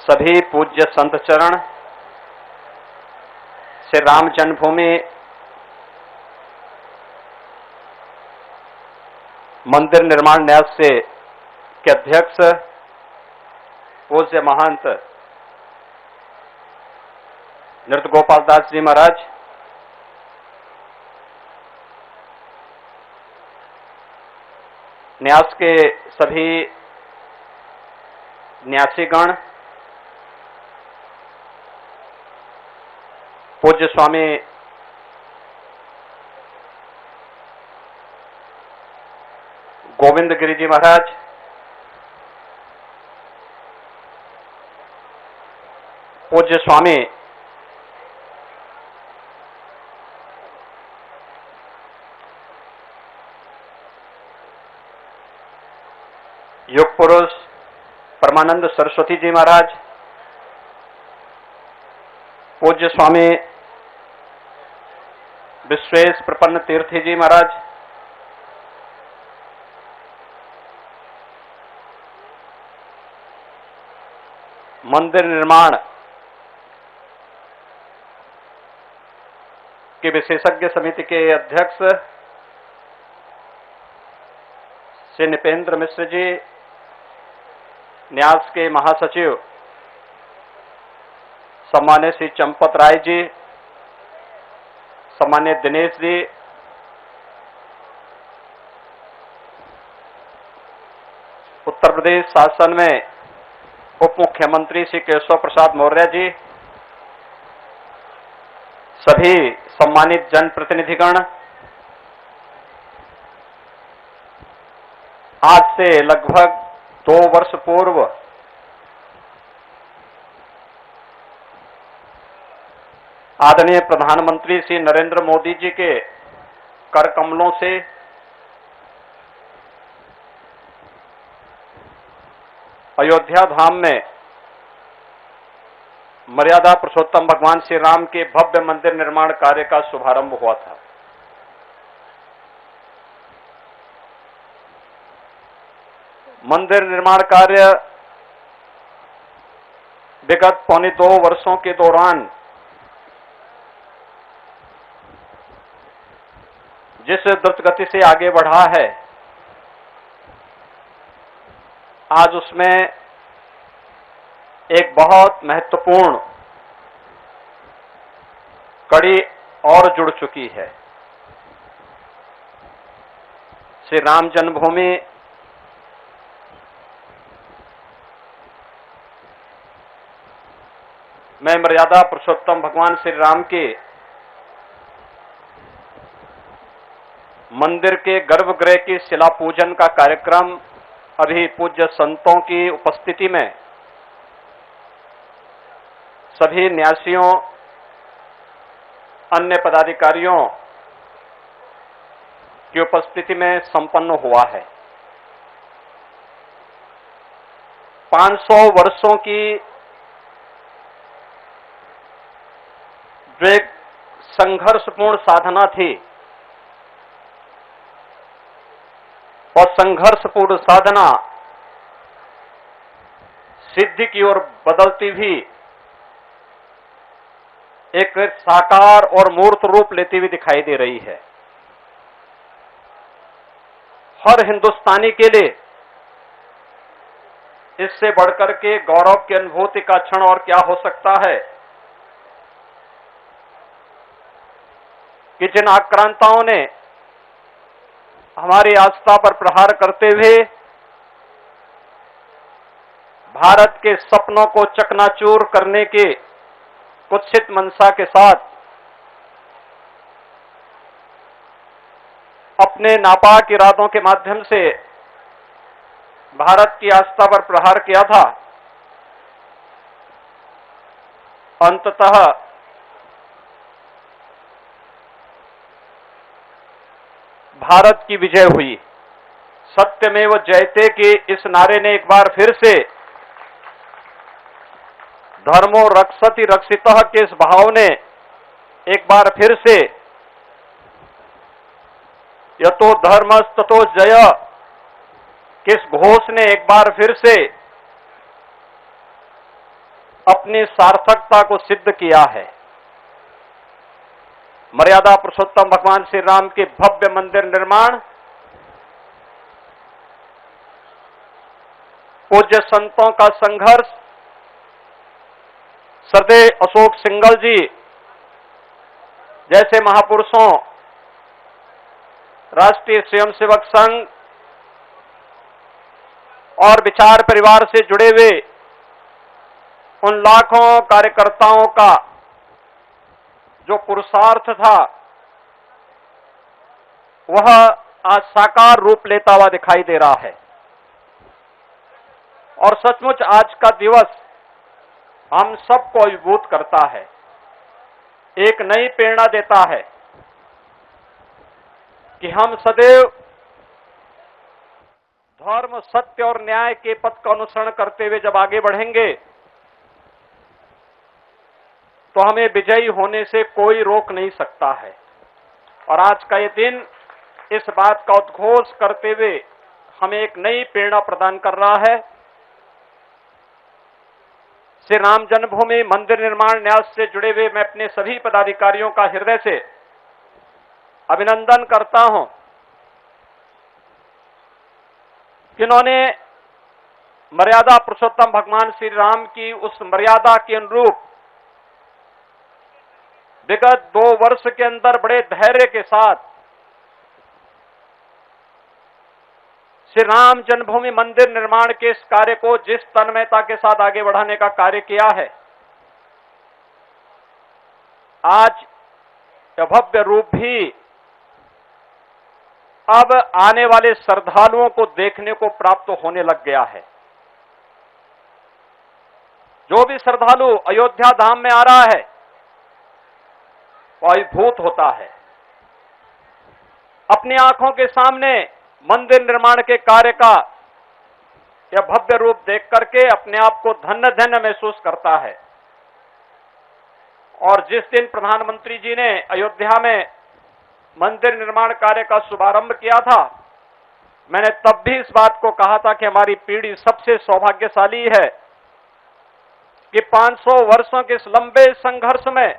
सभी पूज्य संत चरण श्री राम जन्मभूमि मंदिर निर्माण न्यास से के अध्यक्ष पूज्य महंत नृत्य गोपाल दास जी महाराज, न्यास के सभी न्यासीगण, पूज्य स्वामी गोविंद गिरी जी महाराज, पूज्य स्वामी योग पुरुष परमानंद सरस्वती जी महाराज, पूज्य स्वामी विश्वेश प्रपन्न तीर्थी जी महाराज, मंदिर निर्माण के विशेषज्ञ समिति के अध्यक्ष श्री निपेंद्र मिश्र जी, न्यास के महासचिव सम्मान्य श्री चंपत राय जी, सम्मान्य दिनेश जी, उत्तर प्रदेश शासन में उप मुख्यमंत्री श्री केशव प्रसाद मौर्य जी, सभी सम्मानित जनप्रतिनिधिगण, आज से लगभग 2 वर्ष पूर्व आदरणीय प्रधानमंत्री श्री नरेंद्र मोदी जी के कर कमलों से अयोध्या धाम में मर्यादा पुरुषोत्तम भगवान श्री राम के भव्य मंदिर निर्माण कार्य का शुभारंभ हुआ था। मंदिर निर्माण कार्य विगत 2.25 वर्षों के दौरान जिस द्रुत गति से आगे बढ़ा है, आज उसमें एक बहुत महत्वपूर्ण कड़ी और जुड़ चुकी है। श्री राम जन्मभूमि में मर्यादा पुरुषोत्तम भगवान श्री राम के मंदिर के गर्भगृह की शिला पूजन का कार्यक्रम अभी पूज्य संतों की उपस्थिति में सभी न्यासियों, अन्य पदाधिकारियों की उपस्थिति में संपन्न हुआ है। 500 वर्षों की जो एक संघर्षपूर्ण साधना थी और संघर्षपूर्ण साधना सिद्धि की ओर बदलती भी एक साकार और मूर्त रूप लेती हुई दिखाई दे रही है। हर हिंदुस्तानी के लिए इससे बढ़कर के गौरव की अनुभूति का क्षण और क्या हो सकता है कि जिन आक्रांताओं ने हमारी आस्था पर प्रहार करते हुए भारत के सपनों को चकनाचूर करने के कुत्सित मंशा के साथ अपने नापाक इरादों के माध्यम से भारत की आस्था पर प्रहार किया था, अंततः भारत की विजय हुई। सत्यमेव जयते के इस नारे ने एक बार फिर से धर्मो रक्षति रक्षितः के इस भाव ने एक बार फिर से यतो धर्मस्ततो जय किस घोष ने एक बार फिर से अपनी सार्थकता को सिद्ध किया है। मर्यादा पुरुषोत्तम भगवान श्री राम के भव्य मंदिर निर्माण पूज्य संतों का संघर्ष, श्रद्धेय अशोक सिंघल जी जैसे महापुरुषों, राष्ट्रीय स्वयंसेवक संघ और विचार परिवार से जुड़े हुए उन लाखों कार्यकर्ताओं का जो पुरुषार्थ था, वह आज साकार रूप लेता हुआ दिखाई दे रहा है। और सचमुच आज का दिवस हम सबको अभिभूत करता है, एक नई प्रेरणा देता है कि हम सदैव धर्म, सत्य और न्याय के पथ का अनुसरण करते हुए जब आगे बढ़ेंगे तो हमें विजयी होने से कोई रोक नहीं सकता है। और आज का ये दिन इस बात का उद्घोष करते हुए हमें एक नई प्रेरणा प्रदान कर रहा है। श्री राम जन्मभूमि मंदिर निर्माण न्यास से जुड़े हुए मैं अपने सभी पदाधिकारियों का हृदय से अभिनंदन करता हूं, जिन्होंने मर्यादा पुरुषोत्तम भगवान श्री राम की उस मर्यादा के अनुरूप विगत 2 वर्ष के अंदर बड़े धैर्य के साथ श्री राम जन्मभूमि मंदिर निर्माण के इस कार्य को जिस तन्मयता के साथ आगे बढ़ाने का कार्य किया है, आज यह भव्य रूप भी अब आने वाले श्रद्धालुओं को देखने को प्राप्त होने लग गया है। जो भी श्रद्धालु अयोध्या धाम में आ रहा है वो अभिभूत होता है। अपनी आंखों के सामने मंदिर निर्माण के कार्य का यह भव्य रूप देख करके अपने आप को धन्य धन्य महसूस करता है। और जिस दिन प्रधानमंत्री जी ने अयोध्या में मंदिर निर्माण कार्य का शुभारंभ किया था, मैंने तब भी इस बात को कहा था कि हमारी पीढ़ी सबसे सौभाग्यशाली है कि 500 वर्षों के इस लंबे संघर्ष में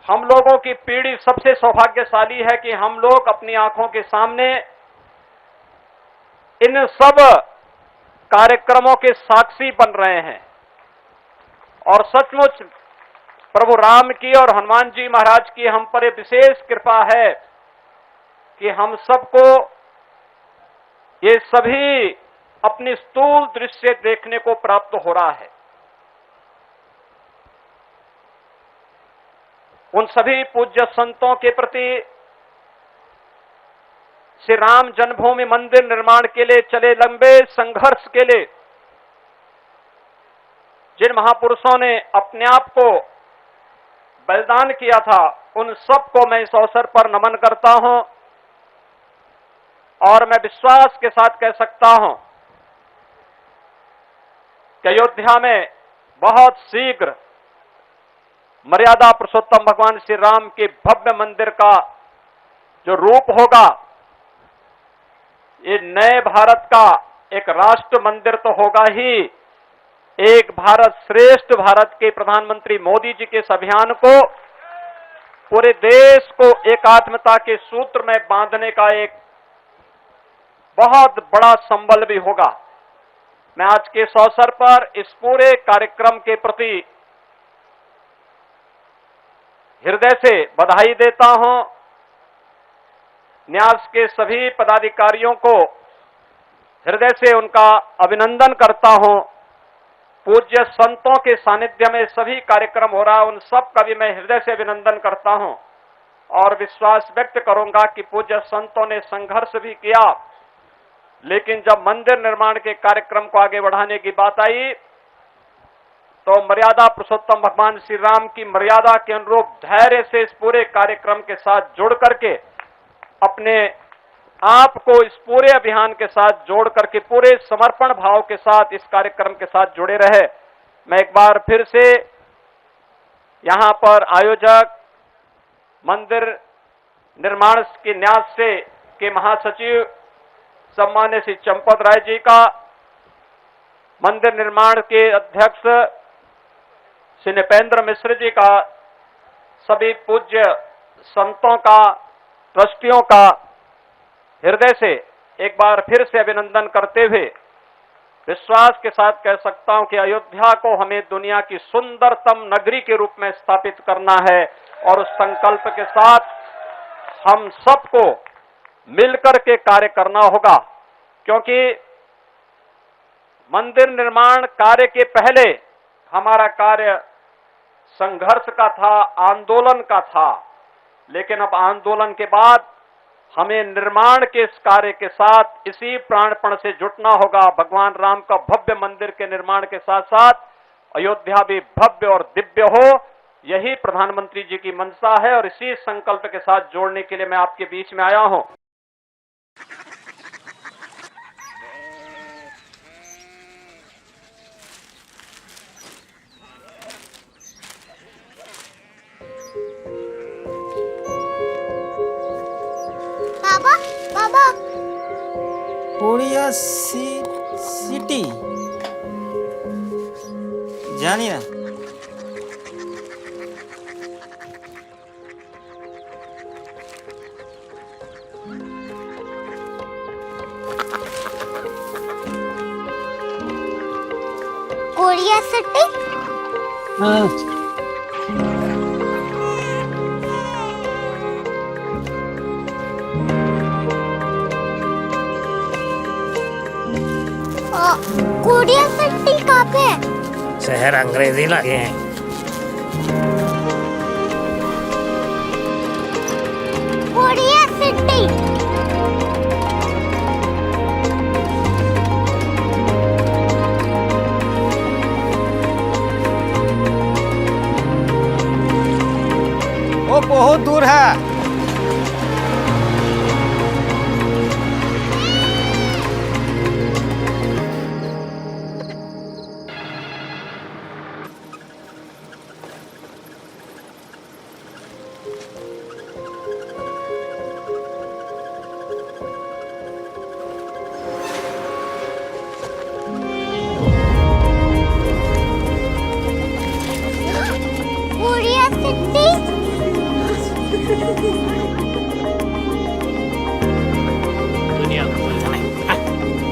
हम लोगों की पीढ़ी सबसे सौभाग्यशाली है कि हम लोग अपनी आंखों के सामने इन सब कार्यक्रमों के साक्षी बन रहे हैं। और सचमुच प्रभु राम की और हनुमान जी महाराज की हम पर विशेष कृपा है कि हम सबको ये सभी अपनी स्थूल दृश्य देखने को प्राप्त हो रहा है। उन सभी पूज्य संतों के प्रति, श्री राम जन्मभूमि मंदिर निर्माण के लिए चले लंबे संघर्ष के लिए जिन महापुरुषों ने अपने आप को बलिदान किया था, उन सबको मैं इस अवसर पर नमन करता हूं। और मैं विश्वास के साथ कह सकता हूं कि अयोध्या में बहुत शीघ्र मर्यादा पुरुषोत्तम भगवान श्री राम के भव्य मंदिर का जो रूप होगा, ये नए भारत का एक राष्ट्र मंदिर तो होगा ही, एक भारत श्रेष्ठ भारत के प्रधानमंत्री मोदी जी के इस अभियान को पूरे देश को एकात्मता के सूत्र में बांधने का एक बहुत बड़ा संबल भी होगा। मैं आज के इस अवसर पर इस पूरे कार्यक्रम के प्रति हृदय से बधाई देता हूं। न्यास के सभी पदाधिकारियों को हृदय से उनका अभिनंदन करता हूं। पूज्य संतों के सानिध्य में सभी कार्यक्रम हो रहा है, उन सब का भी मैं हृदय से अभिनंदन करता हूं और विश्वास व्यक्त करूंगा कि पूज्य संतों ने संघर्ष भी किया, लेकिन जब मंदिर निर्माण के कार्यक्रम को आगे बढ़ाने की बात आई तो मर्यादा पुरुषोत्तम भगवान श्री राम की मर्यादा के अनुरूप धैर्य से इस पूरे कार्यक्रम के साथ जुड़ करके अपने आप को इस पूरे अभियान के साथ जोड़ करके पूरे समर्पण भाव के साथ इस कार्यक्रम के साथ जुड़े रहे। मैं एक बार फिर से यहां पर आयोजक, मंदिर निर्माण के न्यास से के महासचिव सम्मान्य श्री चंपत राय जी का, मंदिर निर्माण के अध्यक्ष श्री नृपेंद्र मिश्र जी का, सभी पूज्य संतों का, ट्रस्टियों का हृदय से एक बार फिर से अभिनंदन करते हुए विश्वास के साथ कह सकता हूं कि अयोध्या को हमें दुनिया की सुंदरतम नगरी के रूप में स्थापित करना है और उस संकल्प के साथ हम सबको मिलकर के कार्य करना होगा, क्योंकि मंदिर निर्माण कार्य के पहले हमारा कार्य संघर्ष का था, आंदोलन का था, लेकिन अब आंदोलन के बाद हमें निर्माण के इस कार्य के साथ इसी प्राणपण से जुटना होगा। भगवान राम का भव्य मंदिर के निर्माण के साथ साथ अयोध्या भी भव्य और दिव्य हो, यही प्रधानमंत्री जी की मंशा है और इसी संकल्प के साथ जोड़ने के लिए मैं आपके बीच में आया हूं। बाबा बाबा कोरिया सिटी जानी ना। Korea city. हाँ कोरिया सिटी कहाँ पे है? शहर अंग्रेजी लगे हैं। Korea city. वो बहुत दूर है। Korea city. दुनिया को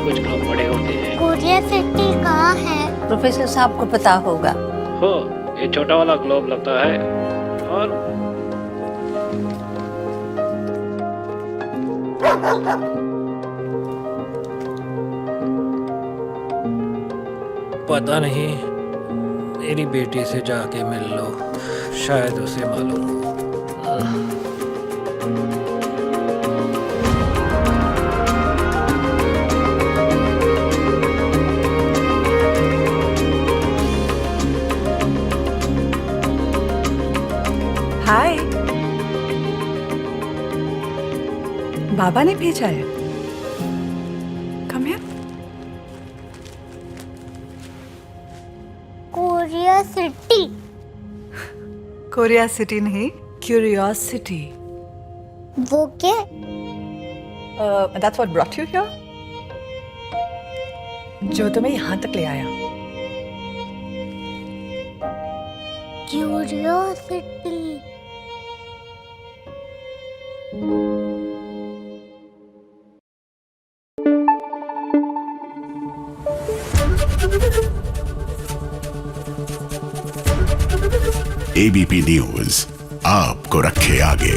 कुछ लोग बड़े होते हैं। कोरिया सिटी कहाँ है? प्रोफेसर साहब को पता होगा। हो, ये छोटा वाला ग्लोब लगता है और पता नहीं, मेरी बेटी से जाके मिल लो, शायद उसे मालूम हो। हाय, बाबा ने भेजा है। Come here. Korea city. Korea city नहीं, क्यूरियोसिटी। वो क्या? That's what brought you here? जो तुम्हें यहाँ तक ले आया। क्यूरियोसिटी। एबीपी न्यूज आपको रखे आगे।